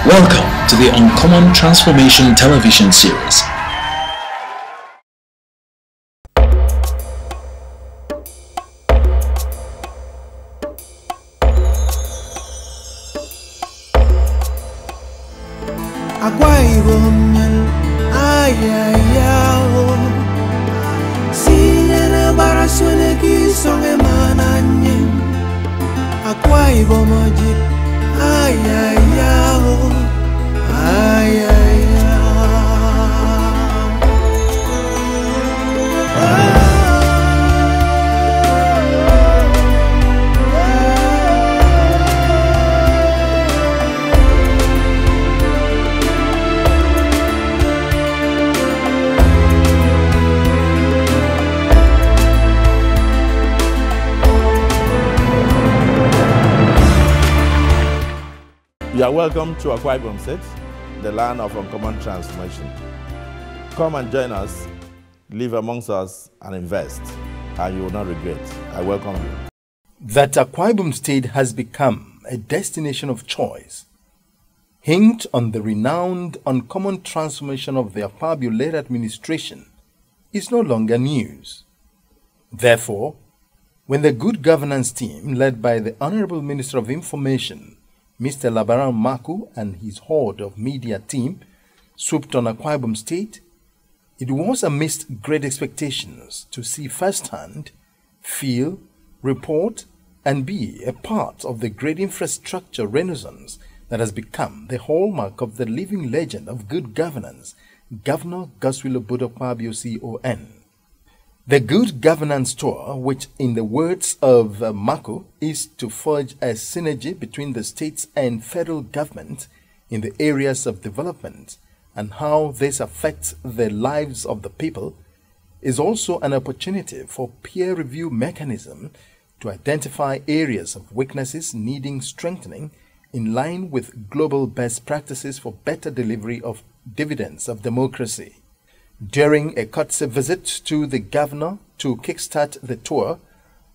Welcome to the Uncommon Transformation television series. Akwa Ibom ayayao Sinena barasone ki songe mananye Akwa Ibom ayayao ayayao You are welcome to Akwa Ibom State, the land of uncommon transformation. Come and join us, live amongst us, and invest, and you will not regret. I welcome you. That Akwa Ibom State has become a destination of choice hinged on the renowned uncommon transformation of the Akpabio-led administration is no longer news. Therefore, when the good governance team led by the Honourable Minister of Information, Mr. Labaran Maku and his horde of media team swooped on Akwa Ibom State, it was amidst great expectations to see firsthand, feel, report, and be a part of the great infrastructure renaissance that has become the hallmark of the living legend of good governance, Governor Goodwill CON. The Good Governance Tour, which in the words of Maku, is to forge a synergy between the states and federal government in the areas of development and how this affects the lives of the people, is also an opportunity for peer review mechanism to identify areas of weaknesses needing strengthening in line with global best practices for better delivery of dividends of democracy. During a courtesy visit to the governor to kickstart the tour,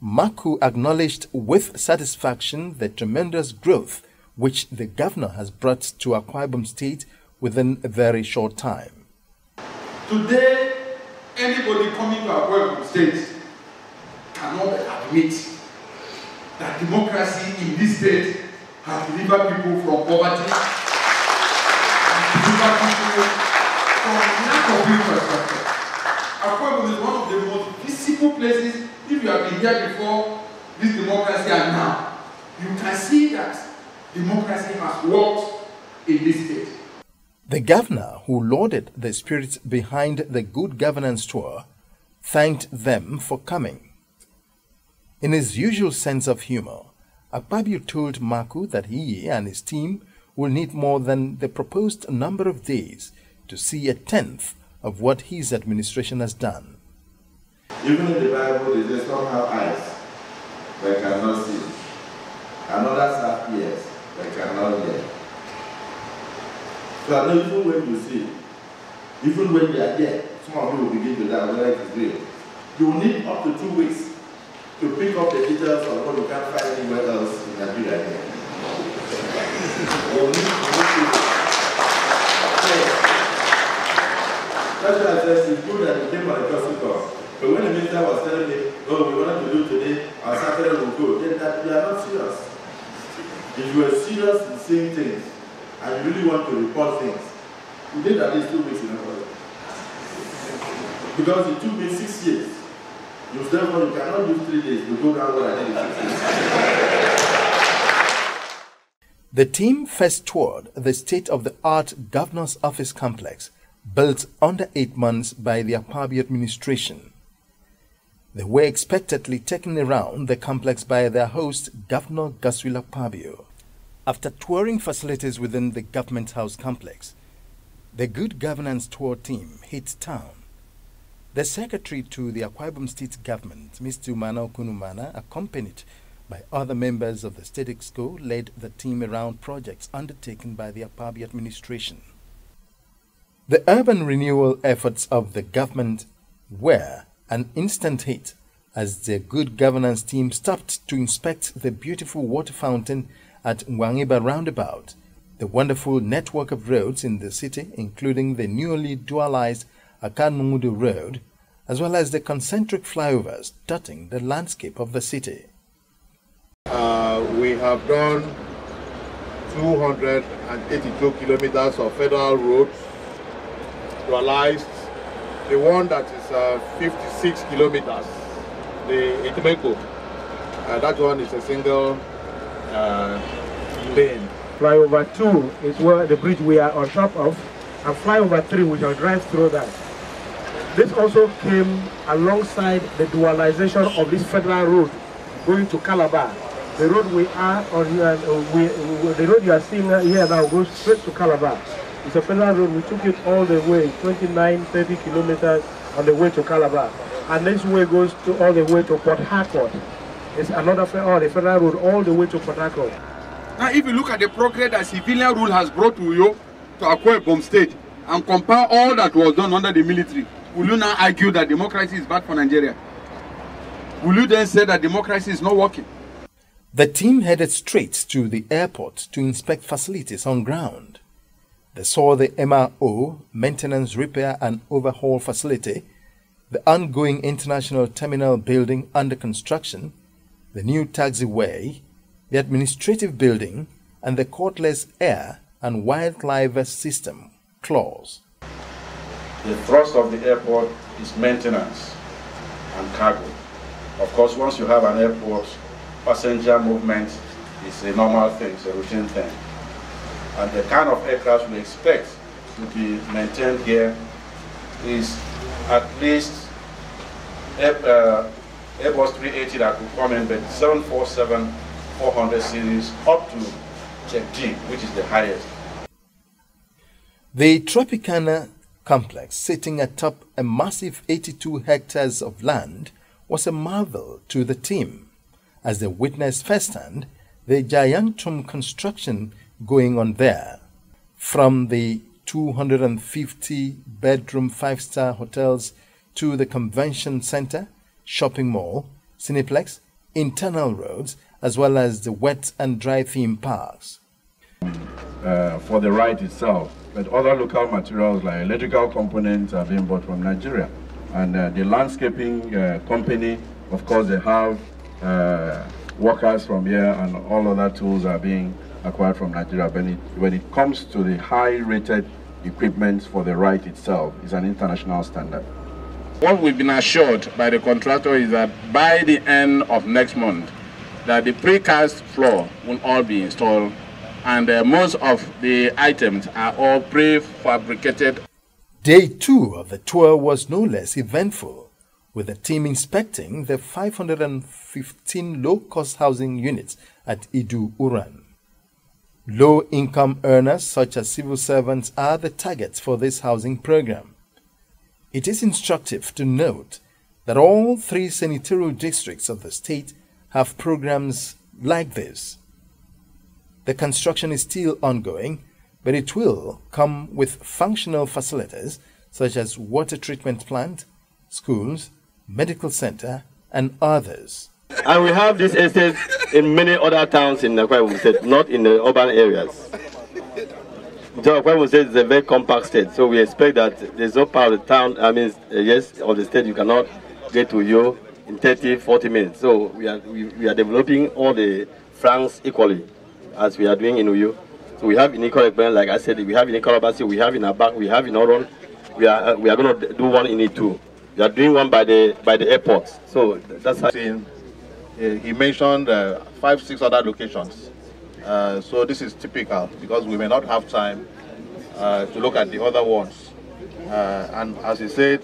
Maku acknowledged with satisfaction the tremendous growth which the governor has brought to Akwa Ibom State within a very short time. Today, anybody coming to Akwa Ibom State cannot admit that democracy in this state has delivered people from poverty, has delivered people from lack of infrastructure. Akwa Ibom is one of the most visible places. If you have been here before this democracy and now, you can see that democracy has worked in this state. The governor, who lauded the spirit behind the Good Governance Tour, thanked them for coming. In his usual sense of humor, Akpabio told Maku that he and his team will need more than the proposed number of days to see a tenth of what his administration has done. Even in the Bible, they say some have eyes but cannot see, and others have ears but cannot hear. So I know even when you see, even when you are here, some of you will begin to doubt whether it is real. You will need up to 2 weeks to pick up the details of what you can't find anywhere else in Nigeria here. You will need to That's why I said it's good that it came on a gospel call. But when the minister was telling me, oh, we wanted to do today, on Saturday we'll go, then that you are not serious. If you are serious in seeing things, and you really want to report things, you did at least 2 weeks in a row. Because it took me 6 years. You therefore you cannot use 3 days to go around what I did in 6 years. The team first toured the state-of-the-art Governor's Office complex, built under 8 months by the Akpabio administration. They were expectedly taken around the complex by their host, Governor Goodwill Akpabio. After touring facilities within the Government House complex, the Good Governance Tour team hit town. The secretary to the Akwa Ibom State government, Mr. Umana Okunumana, accompanied by other members of the State Exco, led the team around projects undertaken by the Akpabio administration. The urban renewal efforts of the government were an instant hit as the Good Governance team stopped to inspect the beautiful water fountain at Wangiba roundabout The wonderful network of roads in the city, including the newly dualized Akanmungudu Road, as well as the concentric flyovers dotting the landscape of the city. We have done 282 kilometers of federal roads, dualized. The one that is 56 kilometers, the Itimeko, that one is a single lane. Flyover 2 is where the bridge we are on top of, and flyover 3 we shall drive through that. This also came alongside the dualization of this federal road going to Calabar. The road we are on, the road you are seeing here now goes straight to Calabar. It's a federal road. We took it all the way, 29, 30 kilometers on the way to Calabar. And this way goes to all the way to Port Harcourt. It's another the federal road all the way to Port Harcourt. Now, if you look at the progress that civilian rule has brought to you, to Akwa Ibom State, and compare all that was done under the military, will you now argue that democracy is bad for Nigeria? Will you then say that democracy is not working? The team headed straight to the airport to inspect facilities on ground. They saw the MRO, Maintenance, Repair and Overhaul Facility, the ongoing International Terminal building under construction, the new taxiway, the administrative building, and the cordless air and wildlife system clause. The thrust of the airport is maintenance and cargo. Of course, once you have an airport, passenger movement is a normal thing, it's a routine thing. And the kind of aircraft we expect to be maintained here is at least Airbus 380 that could come in, but 747-400 series up to Check D, which is the highest. The Tropicana complex, sitting atop a massive 82 hectares of land, was a marvel to the team, as they witnessed firsthand the gigantic construction going on there. From the 250-bedroom 5-star hotels to the convention center, shopping mall, cineplex, internal roads, as well as the wet and dry theme parks. For the ride itself, but other local materials like electrical components are being bought from Nigeria. And the landscaping company, of course, they have workers from here, and all other tools are being acquired from Nigeria. But when it comes to the high-rated equipment for the ride itself, it's an international standard. What we've been assured by the contractor is that by the end of next month, that the precast floor will all be installed, and most of the items are all prefabricated. Day 2 of the tour was no less eventful, with the team inspecting the 515 low-cost housing units at Idu Uran. Low-income earners such as civil servants are the targets for this housing program. It is instructive to note that all 3 senatorial districts of the state have programs like this. The construction is still ongoing, but it will come with functional facilities such as water treatment plant, schools, medical center, and others. And we have this estate in many other towns in Akwa Ibom State, not in the urban areas. So Akwa Ibom State is a very compact state, so we expect that there's no part of the town, of the state you cannot get to you in 30, 40 minutes. So we are developing all the flanks equally, as we are doing in Uyo. So we have in Ikoro, like I said, we have in Ikoro, we have in Abak, we have in Oron. We are going to do one in Itu. We are doing one by the airport. So that's how. He mentioned 5, 6 other locations. So this is typical because we may not have time to look at the other ones. And as he said,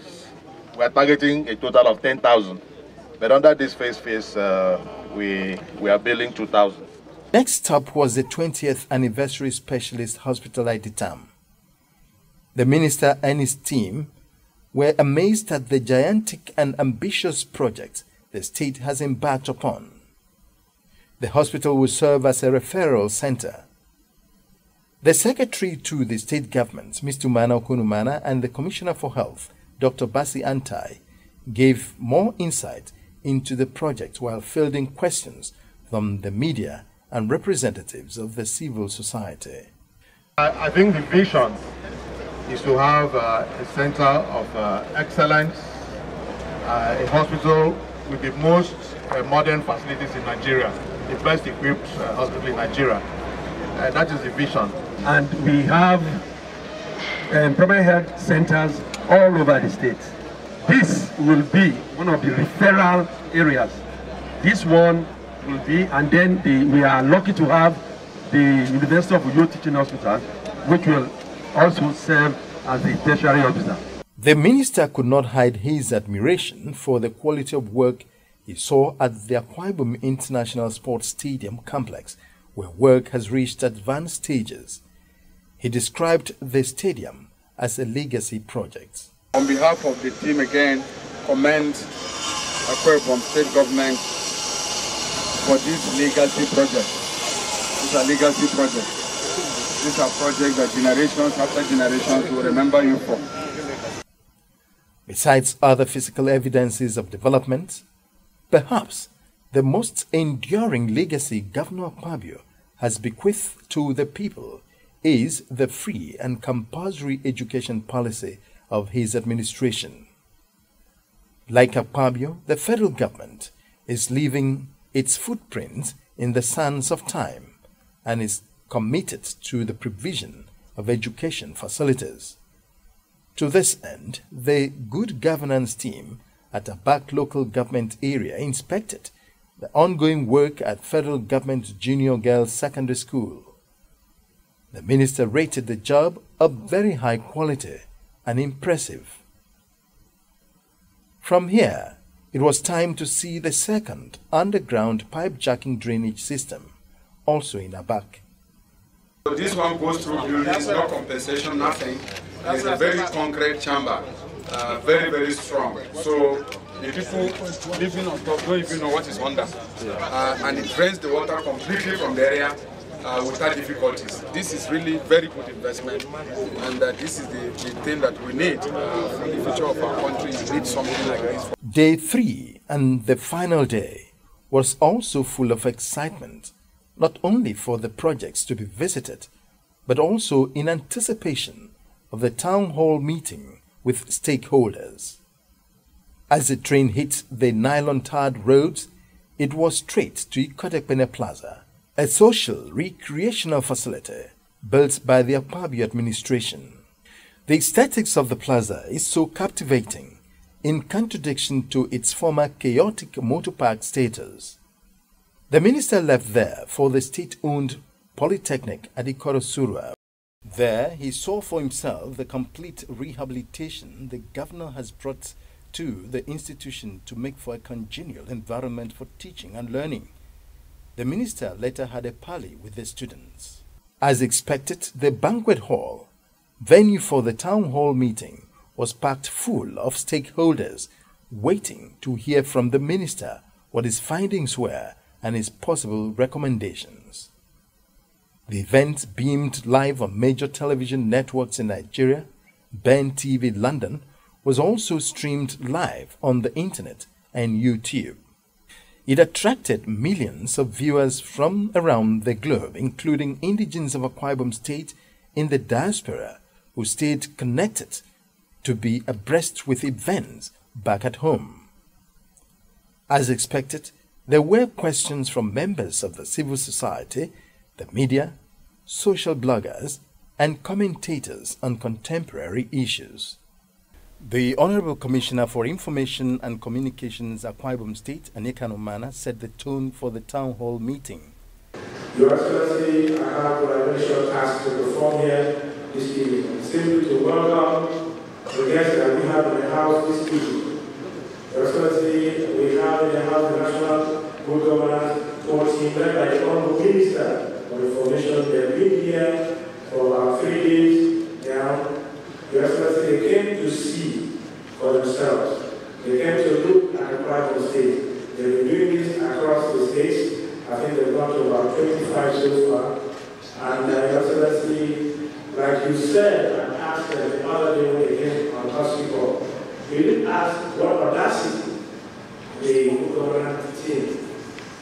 we are targeting a total of 10,000. But under this phase, we are building 2,000. Next stop was the 20th Anniversary Specialist Hospital at Itam. The minister and his team were amazed at the gigantic and ambitious project the state has embarked upon. The hospital will serve as a referral center. The secretary to the state government, Mr. Mana Okunumana, and the Commissioner for Health, Dr. Basi Antai, gave more insight into the project while fielding questions from the media and representatives of the civil society. I think the vision is to have a center of excellence, a hospital with the most modern facilities in Nigeria, the best equipped hospital in Nigeria. That is the vision. And we have primary health centers all over the state. This will be one of the referral areas. This one will be, and then we are lucky to have the University of Uyo Teaching Hospital, which will also serve as the tertiary hospital. The minister could not hide his admiration for the quality of work he saw at the Akwa Ibom International Sports Stadium complex, where work has reached advanced stages. He described the stadium as a legacy project. On behalf of the team again, commend Akwa Ibom State government for this legacy project. These are legacy projects. These are projects that generations after generations will remember you for. Besides other physical evidences of development, perhaps the most enduring legacy Governor Akpabio has bequeathed to the people is the free and compulsory education policy of his administration. Like Akpabio, the federal government is leaving its footprints in the sands of time and is committed to the provision of education facilities. To this end, the Good Governance team at Abak local government area inspected the ongoing work at Federal Government Junior Girls Secondary School. The minister rated the job of very high quality and impressive. From here, it was time to see the second underground pipe jacking drainage system, also in Abak. This one goes through buildings, no compensation, nothing. It's a very concrete chamber, very, very strong. So the people living on top don't even know what is under. And it drains the water completely from the area without difficulties. This is really very good investment, and this is the thing that we need for the future of our country. We need something like this. Day 3 and the final day was also full of excitement, not only for the projects to be visited, but also in anticipation of the town hall meeting with stakeholders. As the train hit the nylon-tarred roads, it was straight to Ikotekpene Plaza, a social recreational facility built by the Akpabio administration. The aesthetics of the plaza is so captivating, in contradiction to its former chaotic motor park status. The minister left there for the state-owned Polytechnic at Ikorosurwa. There he saw for himself the complete rehabilitation the governor has brought to the institution to make for a congenial environment for teaching and learning. The minister later had a parley with the students. As expected, the banquet hall, venue for the town hall meeting, was packed full of stakeholders waiting to hear from the minister what his findings were and his possible recommendations. The event beamed live on major television networks in Nigeria. Ben TV London was also streamed live on the internet and YouTube. It attracted millions of viewers from around the globe, including indigents of Akwa Ibom State in the diaspora who stayed connected to be abreast with events back at home. As expected, there were questions from members of the civil society, the media, social bloggers, and commentators on contemporary issues. The Honourable Commissioner for Information and Communications, Akwa Ibom State, Anika Nomana, set the tone for the town hall meeting. Your Excellency, I have a very short task to perform here this evening. Simply to welcome the guests that we have in the house this evening. Your Excellency, we have in the house the National Good Governance team led by the Honourable Minister of Information. They have been here for about 3 days now. Your Excellency, they came to see for themselves. They came to look at the private state. They've been doing this across the states. I think they've gone to about 25 so far. And Your Excellency, like you said and asked them the other day when they came on hospital, we didn't ask what audacity the government team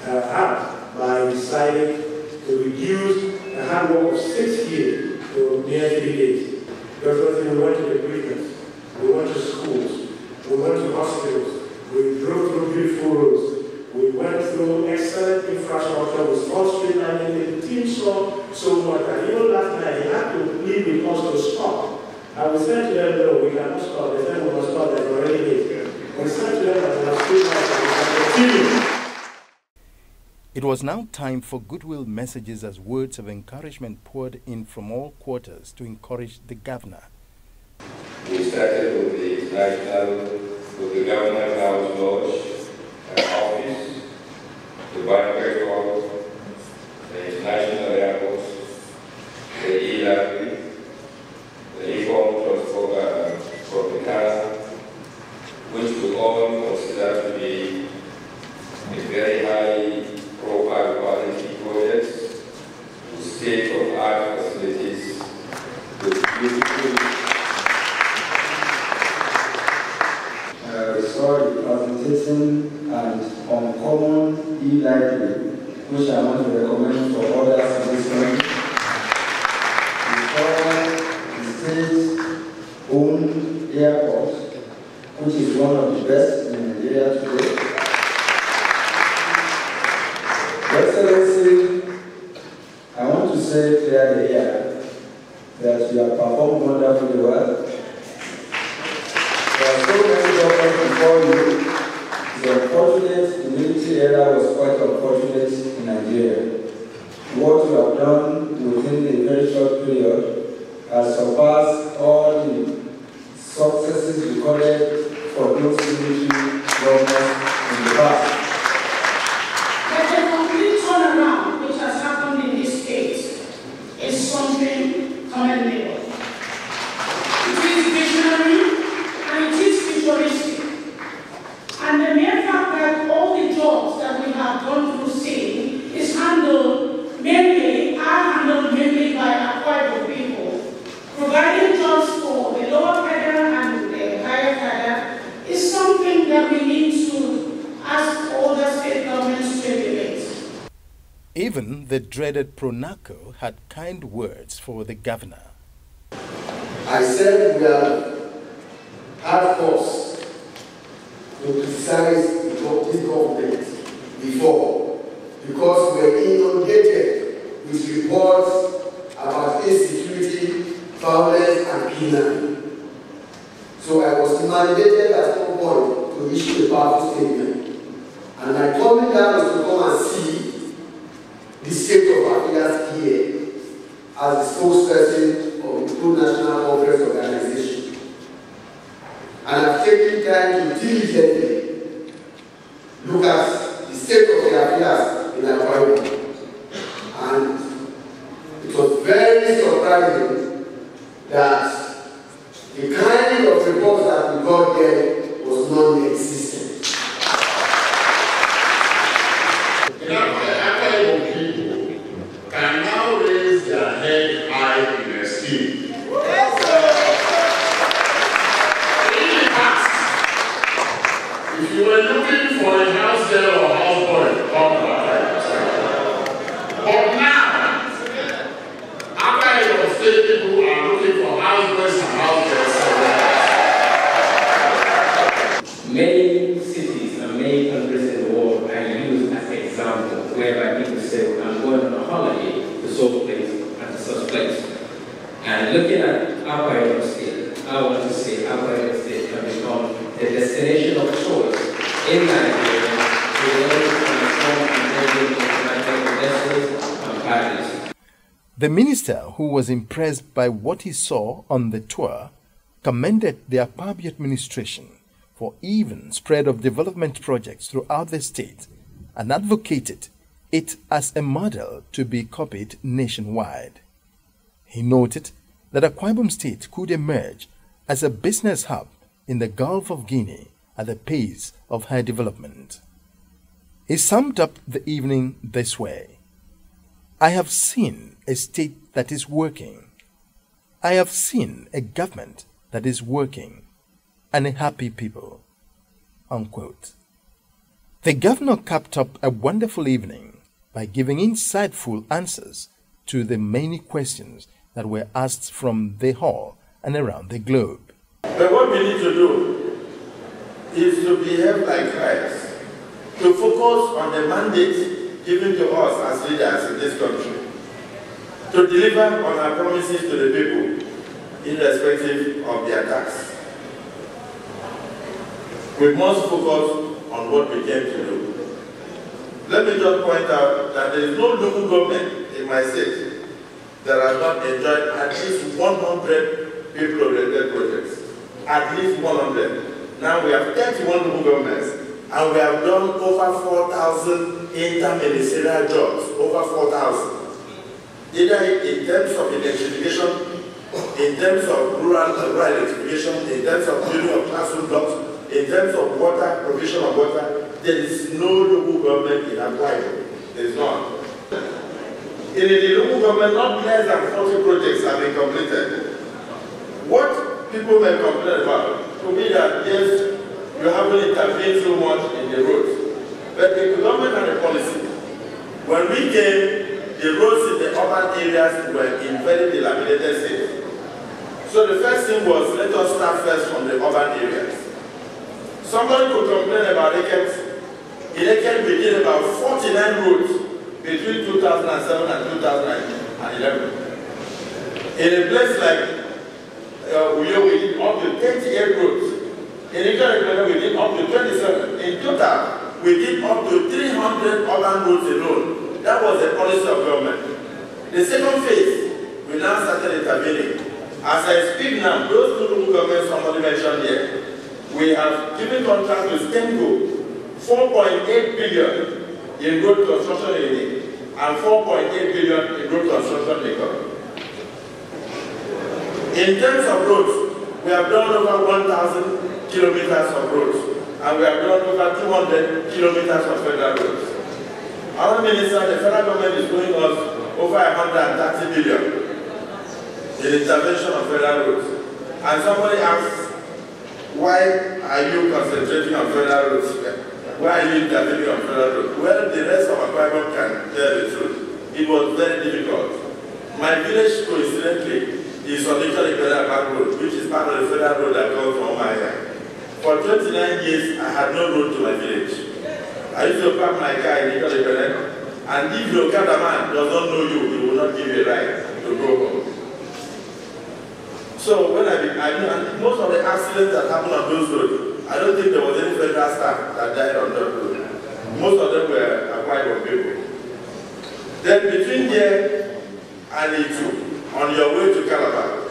had by deciding to reduce the hard work of 6 years to near 3 days. Because we went to the prisons, we went to schools, we went to hospitals, we drove through beautiful roads, we went through excellent infrastructure with small street lighting. The team saw so much that even last night they had to plead with us to stop. And we said to them, no, we cannot stop. They said we must stop, they're already late. We said to them that we have street lights and we can continue. It was now time for goodwill messages as words of encouragement poured in from all quarters to encourage the governor. We started with the Governor House Lodge office, the banquet hall, the international airport, the e-library, the e-form Tropicana, which we all consider to be a very high profile quality projects with state-of-art facilities with beautiful. We saw the presentation and uncommon e-library, which I want to recommend for others in this country. We saw the state-owned airport, which is one of the best in Nigeria today. Excellency, I want to say clearly here that you have performed wonderfully well. There are so many governments before you. It's unfortunate, the military era was quite unfortunate in Nigeria. What you have done within a very short period has surpassed all the successes recorded for those military governments in the past. Something commendable. It is visionary and it is futuristic. And the mere fact that all the jobs that we have gone through seeing is handled mainly by Akwa Ibom people, providing jobs for the lower cadre and the higher cadre is something that we need to ask all the state governments to implement. Even the dreaded Pronaco had kind words for the governor. I said we have had force to criticize this government before because we were inundated with reports about insecurity, violence, and kidnapping. So I was mandated at some point to issue a powerful statement. And my coming down was to come and see the state of affairs here as the spokesperson of the Pro-National Conference Organization. And I've taken time to diligently look at the state of the affairs in Akwa Ibom. And it was very surprising that the kind of reports that we got there was non-existent. Can now raise their head high in esteem. In the past, if you were looking for a house girl or house boy, come to Akwa. But now, Akwa Ibom State people are looking for house boys and house girls. Many cities and many countries in the world are used as examples whereby people say, I'm going on a holiday to such place and to such place. And looking at Akwa Ibom State, I want to say Akwa Ibom State can become the destination of choice in Nigeria to be able to transform and build international investors and partners. The minister, who was impressed by what he saw on the tour, commended the Akwa administration for even spread of development projects throughout the state and advocated it as a model to be copied nationwide. He noted that Akwa Ibom State could emerge as a business hub in the Gulf of Guinea at the pace of her development. He summed up the evening this way: I have seen a state that is working. I have seen a government that is working and a happy people. Unquote. The governor capped up a wonderful evening by giving insightful answers to the many questions that were asked from the hall and around the globe. But what we need to do is to behave like Christ, to focus on the mandate given to us as leaders in this country, to deliver on our promises to the people, irrespective of their tax. We must focus on what we came to do. Let me just point out that there is no local government in my state that has not enjoyed at least 100 people-oriented projects. At least 100. Now we have 31 local governments, and we have done over 4,000 interministerial jobs, over 4,000. Either in terms of electrification, in terms of rural electrification, in terms of building of classroom blocks, in terms of water, provision of water, there is no local government in Akwa Ibom. There is none. In the local government, not less than 40 projects have been completed. What people may complain about could be that, yes, you haven't intervened so much in the roads. But the government had a policy. When we came, the roads in the urban areas were in very dilapidated state. So the first thing was, let us start first from the urban areas. Somebody could complain about Eket. In Eket, we did about 49 roads between 2007 and 2011. In a place like Uyo, we did up to 28 roads. In Eket, we did up to 27. In total, we did up to 300 urban roads alone. That was the policy of government. The second phase, we now started intervening. As I speak now, those two local governments somebody mentioned here, we have given contract to Stenco, 4.8 billion in road construction in it, and 4.8 billion in road construction in Ghana. In terms of roads, we have done over 1,000 kilometers of roads, and we have done over 200 kilometers of federal roads. Our minister, the federal government is going us over 130 billion in intervention of federal roads. And somebody asks, why are you concentrating on federal roads? Why are you intervening on federal roads? Well, the rest of Akwa Ibom can tell the truth. It was very difficult. My village, coincidentally, is on the Tropicana road, which is part of the federal road that goes from my area. For 29 years, I had no road to my village. I used to park my car in the Tropicana, and if your car man does not know you, he will not give you a ride to go home. So when I most of the accidents that happened on those roads, I don't think there was any federal staff that died on that road. Most of them were Akwa Ibom people. Then between here and Itu, on your way to Calabar,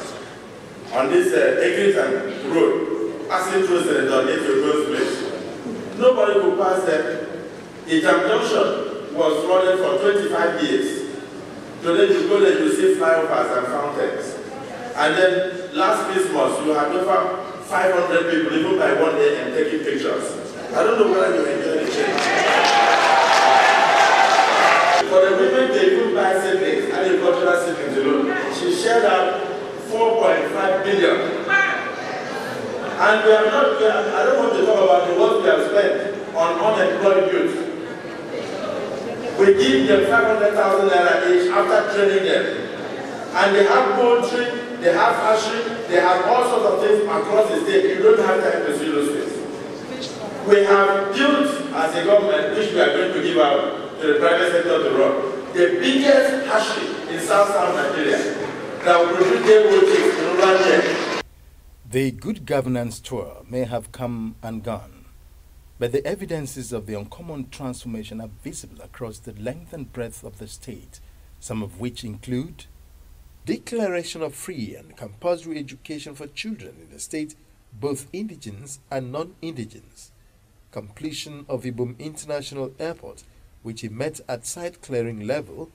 on this Eglinton road, passing through Senator Nate's place, nobody could pass there. Ijam Junction was flooded for 25 years. Today you go there, you see flyovers and fountains. And then last Christmas, you had over 500 people, even by 1 a.m., taking pictures. I don't know whether you enjoy the change. For the women, they even buy siblings, agricultural siblings alone. She shared out 4.5 billion. And we have not, I don't want to talk about the work we have spent on unemployed youth. We give them 500,000 naira each after training them. And they have poultry, they have hatchery, they have all sorts of things across the state. You don't have time to see those things. We have built, as a government, which we are going to give out to the private sector to run, the biggest hatchery in South Nigeria that will produce their poultry in rural area. The good governance tour may have come and gone, but the evidences of the uncommon transformation are visible across the length and breadth of the state, some of which include declaration of free and compulsory education for children in the state, both indigenous and non-indigenous, completion of Ibom International Airport, which met at site clearing level,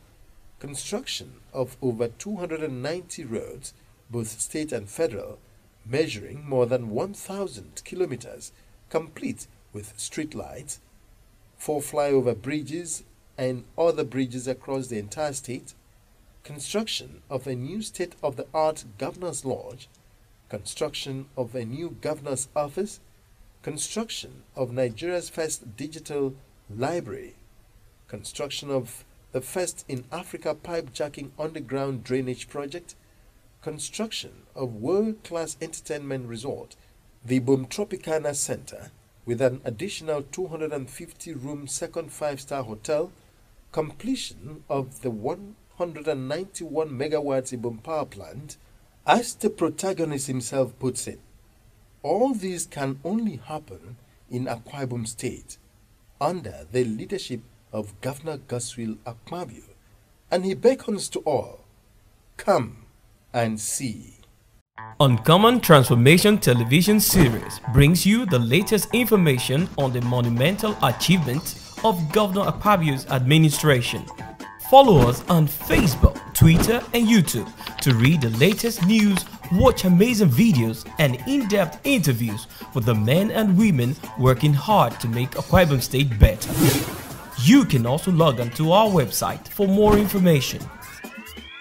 construction of over 290 roads, both state and federal, measuring more than 1,000 kilometers, complete with street lights, 4 flyover bridges and other bridges across the entire state, construction of a new state-of-the-art governor's lodge, construction of a new governor's office, construction of Nigeria's first digital library, construction of the first in Africa pipe jacking underground drainage project, construction of world-class entertainment resort, the Ibom Tropicana Center, with an additional 250-room second five-star hotel, completion of the 191 megawatts Ibom power plant, as the protagonist himself puts it. All these can only happen in Akwa Ibom State under the leadership of Governor Goodwill, and he beckons to all, come and see. Uncommon Transformation television series brings you the latest information on the monumental achievements of Governor Akpabio's administration. Follow us on Facebook, Twitter, and YouTube to read the latest news, watch amazing videos, and in-depth interviews with the men and women working hard to make Akwa Ibom State better. You can also log on to our website for more information.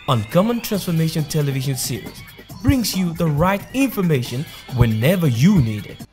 Uncommon Transformation television series brings you the right information whenever you need it.